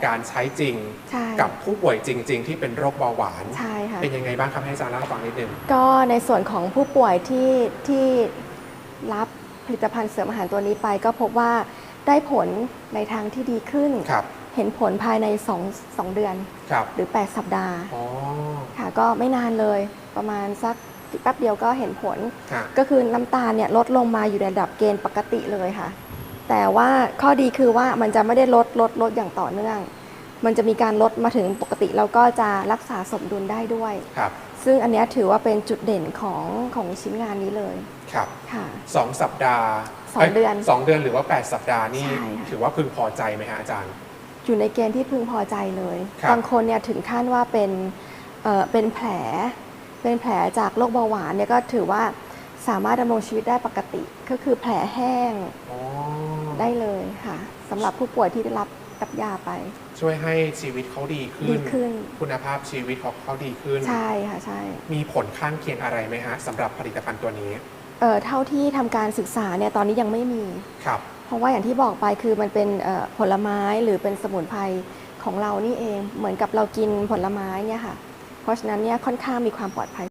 การใช้จริงกับผู้ป่วยจริงๆที่เป็นโรคเบาหวานใช่ค่ะเป็นยังไงบ้างครับให้อาจารย์เล่าให้ฟังนิดนึงก็ในส่วนของผู้ป่วยที่รับผลิตภัณฑ์เสริมอาหารตัวนี้ไปก็พบว่าได้ผลในทางที่ดีขึ้นเห็นผลภายใน2เดือนหรือ8สัปดาห์ค่ะก็ไม่นานเลยประมาณสักแป๊บเดียวก็เห็นผลก็คือน้ำตาลเนี่ยลดลงมาอยู่ในระดับเกณฑ์ปกติเลยค่ะแต่ว่าข้อดีคือว่ามันจะไม่ได้ลดอย่างต่อเนื่องมันจะมีการลดมาถึงปกติแล้วก็จะรักษาสมดุลได้ด้วยซึ่งอันนี้ถือว่าเป็นจุดเด่นของชิ้นงานนี้เลยครับค่ะ2 สัปดาห์2 เดือนหรือว่า8 สัปดาห์นี่ถือว่าพึงพอใจไหมฮะอาจารย์อยู่ในเกณฑ์ที่พึงพอใจเลยบางคนเนี่ยถึงขั้นว่าเป็นแผลจากโรคเบาหวานเนี่ยก็ถือว่าสามารถดำรงชีวิตได้ปกติก็คือแผลแห้งได้เลยค่ะสำหรับผู้ป่วยที่ได้รับกับยาไปช่วยให้ชีวิตเขาดีขึ้นคุณภาพชีวิตของเขาดีขึ้นใช่ค่ะใช่มีผลข้างเคียงอะไรไหมฮะสำหรับผลิตภัณฑ์ตัวนี้เท่าที่ทำการศึกษาเนี่ยตอนนี้ยังไม่มีครับเพราะว่าอย่างที่บอกไปคือมันเป็นผลไม้หรือเป็นสมุนไพรของเรานี่เองเหมือนกับเรากินผลไม้เนี่ยค่ะเพราะฉะนั้นเนี่ยค่อนข้างมีความปลอดภัย